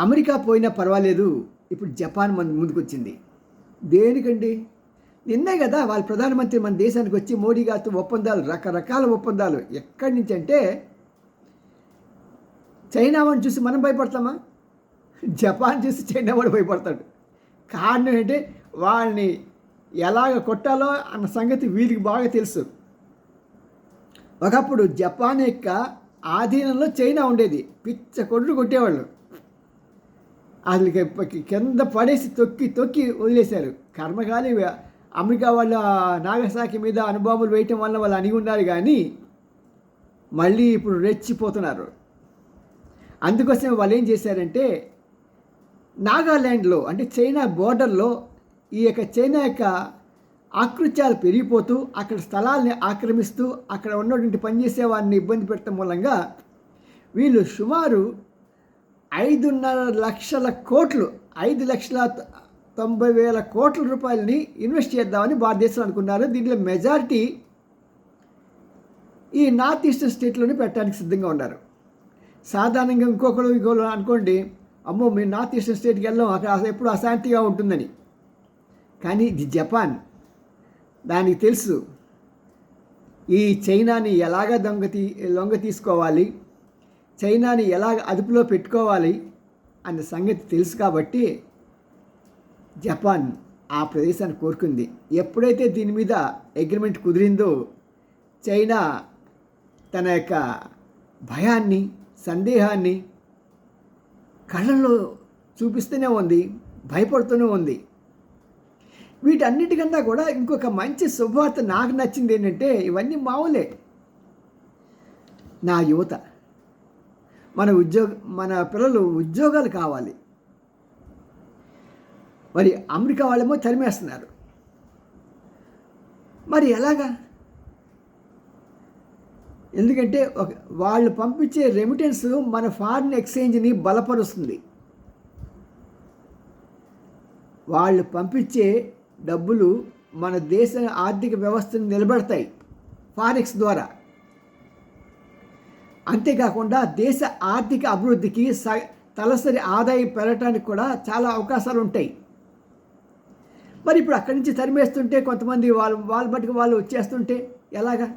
America పోయినా పర్వాలేదు, ఇప్పుడు జపాన్ మన ముందుకొచ్చింది. దేనికండి? నిన్నే కదా వాళ్ళ ప్రధానమంత్రి మన దేశానికి వచ్చి మోడీ గారితో ఒప్పందాలు, రకరకాల ఒప్పందాలు. ఎక్కడి నుంచి అంటే, చైనా వాడిని చూసి మనం భయపడతామా? జపాన్ చూసి చైనా వాడు భయపడతాడు. కారణం ఏంటంటే వాళ్ళని ఎలాగ కొట్టాలో అన్న సంగతి వీరికి బాగా తెలుసు. ఒకప్పుడు జపాన్ యొక్క ఆధీనంలో చైనా ఉండేది. పిచ్చ కొట్లు కొట్టేవాళ్ళు. అసలు కింద పడేసి తొక్కి తొక్కి వదిలేశారు. కర్మకాలి అమెరికా వాళ్ళ నాగసాకి మీద అణుబాంబులు వేయటం వల్ల వాళ్ళు అణిగి ఉన్నారు, కానీ మళ్ళీ ఇప్పుడు రెచ్చిపోతున్నారు. అందుకోసం వాళ్ళు ఏం చేశారంటే, నాగాల్యాండ్లో అంటే చైనా బోర్డర్లో ఈ యొక్క చైనా యొక్క ఆకృత్యాలు పెరిగిపోతూ అక్కడ స్థలాల్ని ఆక్రమిస్తూ అక్కడ ఉన్నటువంటి పనిచేసే వారిని ఇబ్బంది పెట్టడం మూలంగా వీళ్ళు సుమారు 5.5 లక్షల కోట్లు, 5,90,000 కోట్ల రూపాయలని ఇన్వెస్ట్ చేద్దామని భారతదేశంలో అనుకున్నారు. దీంట్లో మెజారిటీ ఈ నార్త్ ఈస్టర్న్ స్టేట్లోనే పెట్టడానికి సిద్ధంగా ఉన్నారు. సాధారణంగా ఇంకొకరు అనుకోండి, అమ్మో మేము నార్త్ ఈస్టర్న్ స్టేట్కి వెళ్ళాం, అక్కడ ఎప్పుడు అశాంతిగా ఉంటుందని. కానీ ఇది జపాన్. దానికి తెలుసు ఈ చైనాని ఎలాగ లొంగ తీసుకోవాలి, చైనాని ఎలాగ అదుపులో పెట్టుకోవాలి అన్న సంగతి తెలుసు. కాబట్టి జపాన్ ఆ ప్రదేశాన్ని కోరుకుంది. ఎప్పుడైతే దీని మీద అగ్రిమెంట్ కుదిరిందో, చైనా తన యొక్క భయాన్ని, సందేహాన్ని కళ్ళల్లో చూపిస్తూనే ఉంది, భయపడుతూనే ఉంది. వీటన్నిటికన్నా కూడా ఇంకొక మంచి శుభవార్త నాకు నచ్చింది ఏంటంటే, ఇవన్నీ మామూలే. నా యువత, మన పిల్లలు ఉద్యోగాలు కావాలి. మరి అమెరికా వాళ్ళేమో తరిమేస్తున్నారు. మరి ఎలాగా? ఎందుకంటే వాళ్ళు పంపించే రెమిటెన్స్ మన ఫారిన్ ఎక్స్చేంజ్ని బలపరుస్తుంది. వాళ్ళు పంపించే డబ్బులు మన దేశ ఆర్థిక వ్యవస్థను నిలబెడతాయి ఫారెక్స్ ద్వారా. అంతేకాకుండా దేశ ఆర్థిక అభివృద్ధికి తలసరి ఆదాయం పెరగడానికి కూడా చాలా అవకాశాలు ఉంటాయి. మరి ఇప్పుడు అక్కడి నుంచి తరిమేస్తుంటే, కొంతమంది వాళ్ళ బట్టుకు వాళ్ళు వచ్చేస్తుంటే ఎలాగా?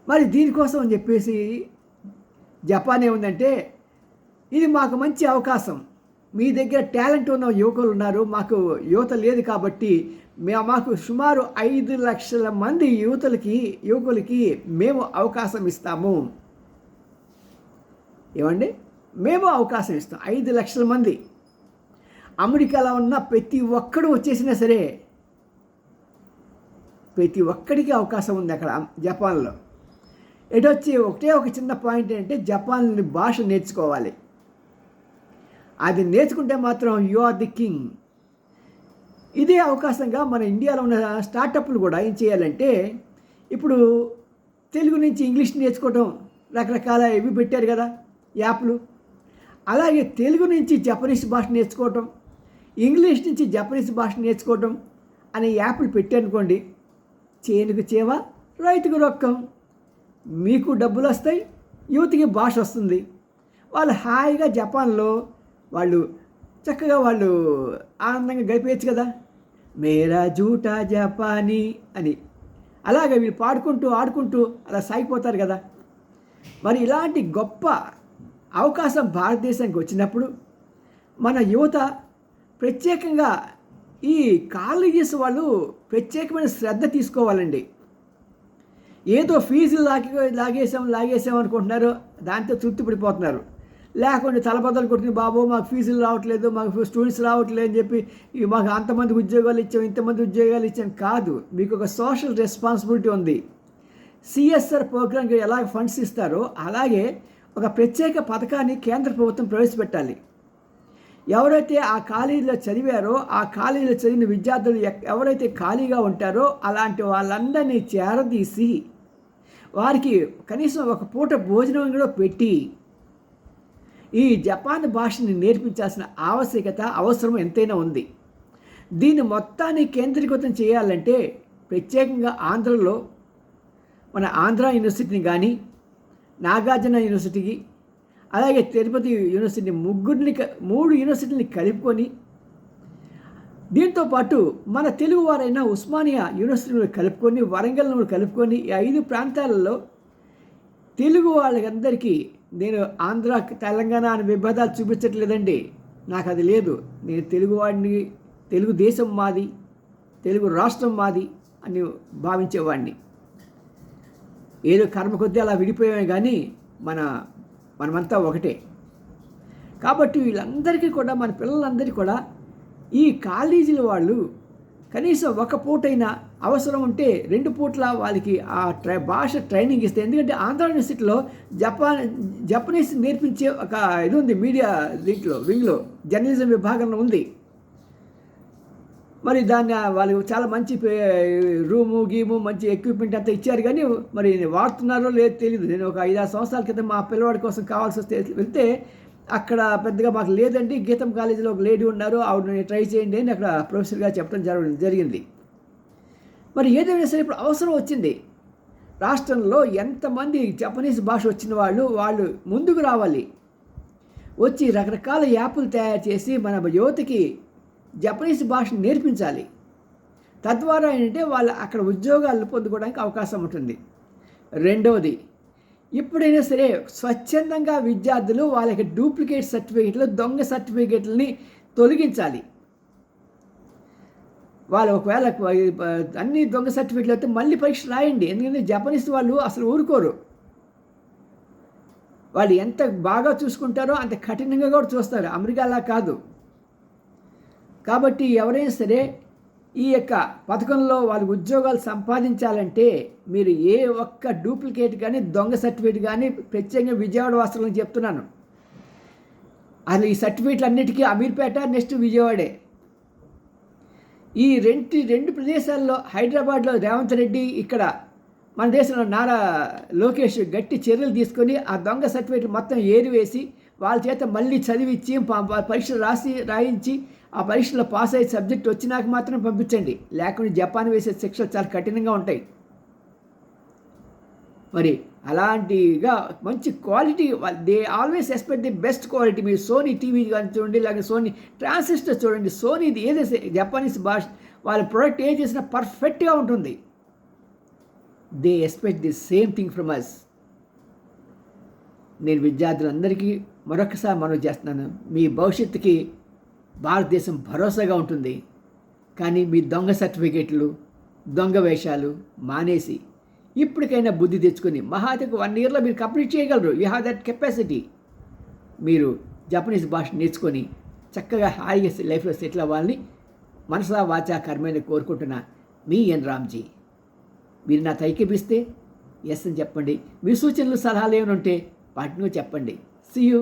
మరి దీనికోసం అని చెప్పేసి జపాన్ ఏముందంటే, ఇది మాకు మంచి అవకాశం, మీ దగ్గర టాలెంట్ ఉన్న యువకులు ఉన్నారు, మాకు యువత లేదు కాబట్టి మాకు సుమారు 5 లక్షల మంది యువకులకి మేము అవకాశం ఇస్తాము. ఏమండి? మేము అవకాశం ఇస్తాం. 5 లక్షల మంది అమెరికాలో ఉన్న ప్రతి ఒక్కడు వచ్చేసినా సరే, ప్రతి ఒక్కడికి అవకాశం ఉంది అక్కడ జపాన్లో. ఎటొచ్చి ఒక చిన్న పాయింట్ ఏంటంటే, జపాన్ భాష నేర్చుకోవాలి. అది నేర్చుకుంటే మాత్రం యు ఆర్ ది కింగ్. ఇదే అవకాశంగా మన ఇండియాలో ఉన్న స్టార్టప్లు కూడా ఏం చేయాలంటే, ఇప్పుడు తెలుగు నుంచి ఇంగ్లీష్ నేర్చుకోవటం, రకరకాల ఇవి పెట్టారు కదా యాప్లు. అలాగే తెలుగు నుంచి జపనీస్ భాష నేర్చుకోవటం, ఇంగ్లీష్ నుంచి జపనీస్ భాష నేర్చుకోవటం అనే యాప్లు పెట్టారనుకోండి, చేనుకు చేవ రైతుకు రొక్కం. మీకు డబ్బులు వస్తాయి, యువతకి భాష వస్తుంది. వాళ్ళు హాయిగా జపాన్లో చక్కగా ఆనందంగా గడిపేయచ్చు కదా. మేరా జూటా జపానీ అని అలాగే వీళ్ళు పాడుకుంటూ ఆడుకుంటూ అలా సాగిపోతారు కదా. మరి ఇలాంటి గొప్ప అవకాశం భారతదేశానికి వచ్చినప్పుడు మన యువత ప్రత్యేకంగా ఈ కాలేజెస్ వాళ్ళు ప్రత్యేకమైన శ్రద్ధ తీసుకోవాలండి. ఏదో ఫీజులు లాగేసాం అనుకుంటున్నారు, దాంతో తృప్తి పడిపోతున్నారు. లేకుంటే తలబద్దలు కొట్టిన, బాబు మాకు ఫీజులు రావట్లేదు, మాకు స్టూడెంట్స్ రావట్లేదు అని చెప్పి మాకు అంతమంది ఉద్యోగాలు ఇచ్చాం, ఇంతమంది ఉద్యోగాలు ఇచ్చాం. కాదు, మీకు ఒక సోషల్ రెస్పాన్సిబిలిటీ ఉంది. సిఎస్ఆర్ ప్రోగ్రామ్కి ఎలాగ ఫండ్స్ ఇస్తారో అలాగే ఒక ప్రత్యేక పథకాన్ని కేంద్ర ప్రభుత్వం ప్రవేశపెట్టాలి. ఎవరైతే ఆ కాలేజీలో చదివారో, ఆ కాలేజీలో చదివిన విద్యార్థులు ఎవరైతే ఖాళీగా ఉంటారో అలాంటి వాళ్ళందరినీ చేరదీసి వారికి కనీసం ఒక పూట భోజనం కూడా పెట్టి ఈ జపాన్ భాషని నేర్పించాల్సిన అవసరం ఎంతైనా ఉంది. దీన్ని మొత్తాన్ని కేంద్రీకృతం చేయాలంటే ప్రత్యేకంగా ఆంధ్రలో మన ఆంధ్ర యూనివర్సిటీని కానీ, నాగార్జున యూనివర్సిటీకి, అలాగే తిరుపతి యూనివర్సిటీ మూడు యూనివర్సిటీని కలుపుకొని, దీంతోపాటు మన తెలుగు వారైన ఉస్మానియా యూనివర్సిటీని కలుపుకొని, వరంగల్ను కలుపుకొని, ఈ 5 ప్రాంతాలలో తెలుగు వాళ్ళకందరికీ, నేను ఆంధ్ర తెలంగాణ అని విభేదాలు చూపించట్లేదండి, నాకు అది లేదు. నేను తెలుగువాడిని, తెలుగుదేశం మాది, తెలుగు రాష్ట్రం మాది అని భావించేవాడిని. ఏదో కర్మ కొద్దీ అలా విడిపోయామే కానీ మనమంతా ఒకటే. కాబట్టి వీళ్ళందరికీ కూడా, మన పిల్లలందరికీ కూడా ఈ కాలేజీల వాళ్ళు కనీసం ఒక పూటైనా, అవసరం ఉంటే 2 పూట్ల వాళ్ళకి ఆ భాష ట్రైనింగ్ ఇస్తే. ఎందుకంటే ఆంధ్ర యూనివర్సిటీలో జపనీస్ నేర్పించే ఒక ఇది ఉంది, మీడియా దీంట్లో వింగ్లో జర్నలిజం విభాగంలో ఉంది. మరి దాన్ని వాళ్ళు చాలా మంచి రూము గీము మంచి ఎక్విప్మెంట్ అంతా ఇచ్చారు, కానీ మరి వాడుతున్నారో లేదో తెలియదు. నేను ఒక 5-6 సంవత్సరాల క్రితం మా పిల్లవాడి కోసం కావాల్సి వస్తే వెళ్తే అక్కడ పెద్దగా మాకు లేదండి, గీతం కాలేజీలో ఒక లేడీ ఉన్నారు, ఆవిడని ట్రై చేయండి అని అక్కడ ప్రొఫెసర్ గారు చెప్పడం జరిగింది. మరి ఏదైనా సరే ఇప్పుడు అవసరం వచ్చింది. రాష్ట్రంలో ఎంతమంది జపనీస్ భాష వచ్చిన వాళ్ళు ముందుకు రావాలి, వచ్చి రకరకాల యాప్లు తయారు చేసి మన యువతకి జపనీస్ భాషను నేర్పించాలి. తద్వారా ఏంటంటే వాళ్ళు అక్కడ ఉద్యోగాలు పొందుకోవడానికి అవకాశం ఉంటుంది. రెండవది, ఇప్పుడైనా సరే స్వచ్ఛందంగా విద్యార్థులు వాళ్ళకి డూప్లికేట్ సర్టిఫికేట్లు, దొంగ సర్టిఫికేట్లని తొలగించాలి. వాళ్ళు ఒకవేళ అన్ని దొంగ సర్టిఫికేట్లు అయితే మళ్ళీ పరీక్ష రాయండి. ఎందుకంటే జపనీస్ వాళ్ళు అసలు ఊరుకోరు. వాళ్ళు ఎంత బాగా చూసుకుంటారో అంత కఠినంగా కూడా చూస్తారు. అమెరికా అలా కాదు. కాబట్టి ఎవరైనా సరే ఈ యొక్క పథకంలో వాళ్ళు ఉద్యోగాలు సంపాదించాలంటే మీరు ఏ ఒక్క డూప్లికేట్ కానీ దొంగ సర్టిఫికేట్ కానీ, ప్రత్యేకంగా విజయవాడ వాసులను చెప్తున్నాను, అసలు ఈ సర్టిఫికేట్లు అన్నిటికీ అమీర్పేట, నెక్స్ట్ విజయవాడే. ఈ రెండు ప్రదేశాల్లో హైదరాబాద్లో రేవంత్ రెడ్డి, ఇక్కడ మన దేశంలో నారా లోకేష్ గట్టి చర్యలు తీసుకొని ఆ దొంగ సర్టిఫికేట్ మొత్తం ఏరివేసి వాళ్ళ చేత మళ్ళీ చదివించి పరీక్షలు రాయించి ఆ పరీక్షలో పాస్ అయ్యే సబ్జెక్ట్ వచ్చినాక మాత్రం పంపించండి. లేకుండా జపాన్ వేసే శిక్షలు చాలా కఠినంగా ఉంటాయి. మరి అలాంటిగా మంచి quality, they always expect the best quality. మీరు సోనీ టీవీ కానీ చూడండి, లేకపోతే సోనీ ట్రాన్సిస్టర్ చూడండి, సోనీది ఏదైతే జపానీస్ భాష వాళ్ళ ప్రోడక్ట్ ఏం చేసినా పర్ఫెక్ట్గా ఉంటుంది. They expect the same thing from us. నేను విద్యార్థులందరికీ మరొకసారి మనవి చేస్తున్నాను, మీ భవిష్యత్తుకి భారతదేశం భరోసాగా ఉంటుంది. కానీ మీ దొంగ సర్టిఫికేట్లు, దొంగ వేషాలు మానేసి ఇప్పటికైనా బుద్ధి తెచ్చుకొని మహాతకు 1 ఇయర్లో మీరు కంప్లీట్ చేయగలరు. You have that capacity. మీరు జపనీస్ భాష నేర్చుకొని చక్కగా హాయిగా లైఫ్లో సెటిల్ అవ్వాలని మనసా వాచా కర్మేణ కోరుకుంటున్నా మీ ఎన్ రామ్జీ. మీరు నాతో ఐక్యపిస్తే ఎస్ అని చెప్పండి. మీ సూచనలు సలహాలు ఏమైనా ఉంటే వాటిని చెప్పండి. See you.